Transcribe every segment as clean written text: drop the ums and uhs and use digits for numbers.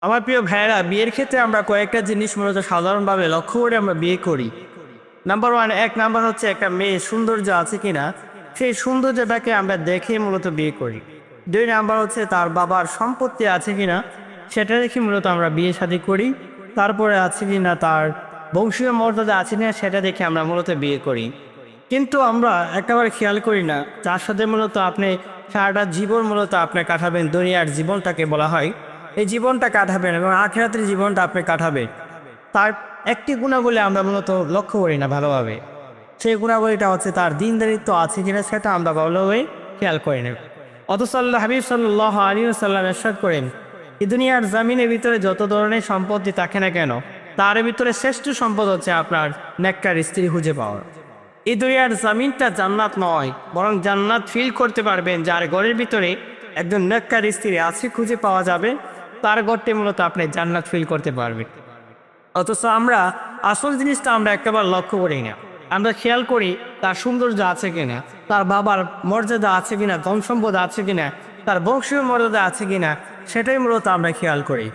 আমার প্রিয় ভাইয়েরা, বিয়ের ক্ষেত্রে আমরা কয়েকটা জিনিস মূলত সাধারণভাবে লক্ষ্য করে আমরা বিয়ে করি। নাম্বার ওয়ান, এক নাম্বার হচ্ছে একটা মেয়ে সৌন্দর্য আছে কিনা, সেই সৌন্দর্যটাকে আমরা দেখে মূলত বিয়ে করি। দুই নাম্বার হচ্ছে তার বাবার সম্পত্তি আছে কিনা, সেটা দেখে মূলত আমরা বিয়ে শাদী করি। তারপরে আছে কিনা তার বংশীয় মর্যাদা আছে কিনা, সেটা দেখে আমরা মূলত বিয়ে করি। কিন্তু আমরা একেবারে খেয়াল করি না যার সাথে মূলত আপনি সারাটা জীবন মূলত আপনি কাটাবেন, দুনিয়ার জীবনটাকে বলা হয়, এই জীবনটা কাটাবেন এবং আখিরাতের জীবনটা আপনি কাটাবেন, তার একটি গুণাবলী আমরা মূলত লক্ষ্য করি না ভালোভাবে। সেই গুণাবলীটা হচ্ছে তার দিনদারিত্ব আছে কিনা, সেটা আমরা ভালোভাবে খেয়াল করি না। অথচ আল্লাহ হাবিব সাল্লাল্লাহু আলাইহি ওয়াসাল্লাম ইরশাদ করেন, এই দুনিয়ার জমিনের ভিতরে যত ধরনের সম্পত্তি থাকে না কেন, তার ভিতরে শ্রেষ্ঠ সম্পদ হচ্ছে আপনার নেককার স্ত্রী খুঁজে পাওয়া। এই দুনিয়ার জমিনটা জান্নাত নয়, বরং জান্নাত ফিল করতে পারবেন যার ঘরের ভিতরে একজন নেককার স্ত্রী আছে খুঁজে পাওয়া যাবে, তার ঘরটি মূলত আপনি জান্নাত ফিল করতে পারবেন। অথচ আমরা আসল জিনিসটা আমরা একেবারে লক্ষ্য করি না। আমরা খেয়াল করি তার সৌন্দর্য আছে কিনা, তার বাবার মর্যাদা আছে কিনা, ধন সম্পদ আছে কিনা, তার বংশীয় মর্যাদা আছে কিনা, সেটাই মূলত আমরা খেয়াল করি।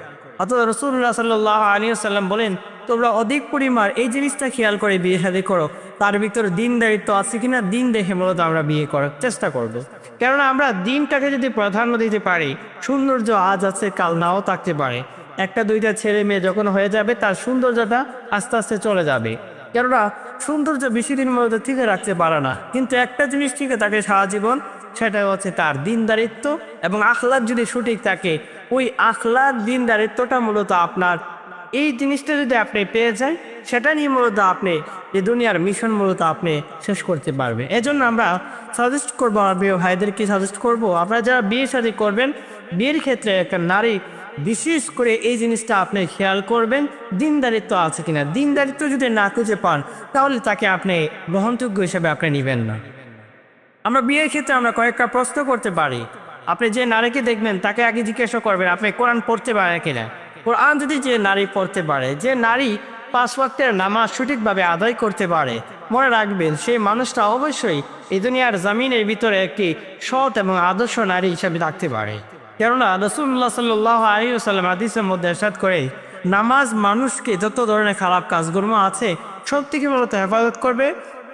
অথচ রাসূলুল্লাহ সাল্লাল্লাহু আলাইহি ওয়াসাল্লাম বলেন, তোমরা অধিক পরিমাণ এই জিনিসটা খেয়াল করে বিয়ে শাদী করো, তার ভিতরে দিনদারিত্ব আছে কিনা, দিন দেখে মূলত আমরা বিয়ে করার চেষ্টা করব। কেননা আমরা দিনটাকে যদি প্রাধান্য দিতে পারি, সৌন্দর্য আজ আছে কাল নাও থাকতে পারে। একটা দুইটা ছেলে মেয়ে যখন হয়ে যাবে, তার সৌন্দর্যটা আস্তে আস্তে চলে যাবে। কেননা সৌন্দর্য বেশি দিন মধ্যে ঠিক রাখতে পারে না, কিন্তু একটা জিনিস ঠিক থাকে সারা জীবন, সেটা হচ্ছে তার দিনদারিত্ব এবং আখলাক যদি সঠিক থাকে, ওই আখলাক দিনদারিত্বটা মূলত আপনার, এই জিনিসটা যদি আপনি পেয়ে যান, সেটা নিয়ে মূলত আপনি এই দুনিয়ার মিশন মূলত আপনি শেষ করতে পারবে। এজন্য আমরা সাজেস্ট করবো, আমার প্রিয় ভাইদেরকে সাজেস্ট করবো, আপনারা যারা বিয়ে শাদী করবেন, বিয়ের ক্ষেত্রে একটা নারী বিশেষ করে এই জিনিসটা আপনি খেয়াল করবেন, দিনদারিত্ব আছে কিনা। দিনদারিত্ব যদি না খুঁজে পান, তাহলে তাকে আপনি গ্রহণযোগ্য হিসেবে আপনি নেবেন না। আমরা বিয়ের ক্ষেত্রে আমরা কয়েকটা প্রশ্ন করতে পারি। আপনি যে নারীকে দেখবেন, তাকে আগে জিজ্ঞাসা করবেন আপনি কোরআন পড়তে পারেন কিনা। কোরআন যদি যে নারী পড়তে পারে, যে নারী 5 ওয়াক্তের নামাজ সঠিকভাবে আদায় করতে পারে, মনে রাখবেন সেই মানুষটা অবশ্যই এই দুনিয়ার জমিনের ভিতরে একটি সৎ এবং আদর্শ নারী হিসাবে থাকতে পারে। কেননা রাসূলুল্লাহ সাল্লাল্লাহু আলাইহি ওয়াসাল্লাম হাদিসের মধ্যে ইরশাদ করে, নামাজ মানুষকে যত ধরনের খারাপ কাজকর্ম আছে সব থেকে মূলত হেফাজত করবে।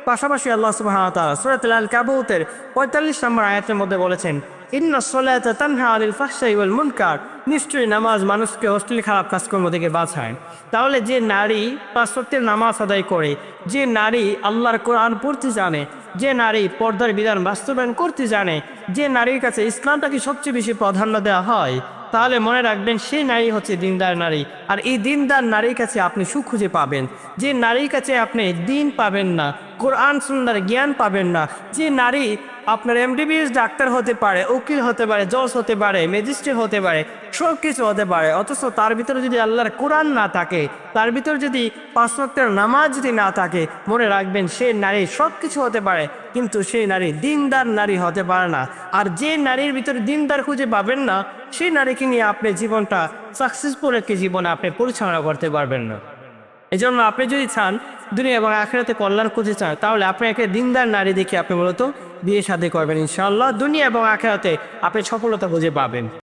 পাশাপাশি আল্লাহ সুবহানাহু ওয়া তাআলা সূরা আল-কাবুতের 45 নম্বর আয়াতের মধ্যে বলেছেন, ইন্নাস সালাতা তানহা আনিল ফাহশাই ওয়াল মুনকার, নিশ্চয়ই নামাজ মানুষকে অশ্লীল খারাপ কাজকর্ম থেকে বাঁচায়। তাহলে যে নারী 5 ওয়াক্তের নামাজ আদায় করে, যে নারী আল্লাহর কোরআন পড়তে জানে, যে নারী পর্দার বিধান বাস্তবায়ন করতে জানে, যে নারীর কাছে ইসলামটাকে সবচেয়ে বেশি প্রাধান্য দেওয়া হয়, তাহলে মনে রাখবেন সেই নারী হচ্ছে দিনদার নারী। আর এই দিনদার নারীর কাছে আপনি সুখ খুঁজে পাবেন। যে নারীর কাছে আপনি দিন পাবেন না, কোরআন সুন্নাহর জ্ঞান পাবেন না, যে নারী আপনার এমবিবিএস ডাক্তার হতে পারে, উকিল হতে পারে, জজ হতে পারে, ম্যাজিস্ট্রেট হতে পারে, সব কিছু হতে পারে, অথচ তার ভিতরে যদি আল্লাহর কোরআন না থাকে, তার ভিতরে যদি 5 ওয়াক্তের নামাজ যদি না থাকে, মনে রাখবেন সেই নারী সব কিছু হতে পারে, কিন্তু সেই নারী দিনদার নারী হতে পারে না। আর যে নারীর ভিতরে দিনদার খুঁজে পাবেন না, সেই নারীকে নিয়ে আপনি জীবনটা সাকসেসফুল একটি জীবন আপনি পরিচালনা করতে পারবেন না। এই জন্য আপনি যদি চান দুনিয়া এবং আখিরাতে কল্যাণ খুঁজে চান, তাহলে আপনি একটা দিনদার নারী দেখে আপনি মূলত বিয়ে শাদী করবেন। ইনশাআল্লাহ দুনিয়া এবং আখিরাতে আপনি সফলতা খুঁজে পাবেন।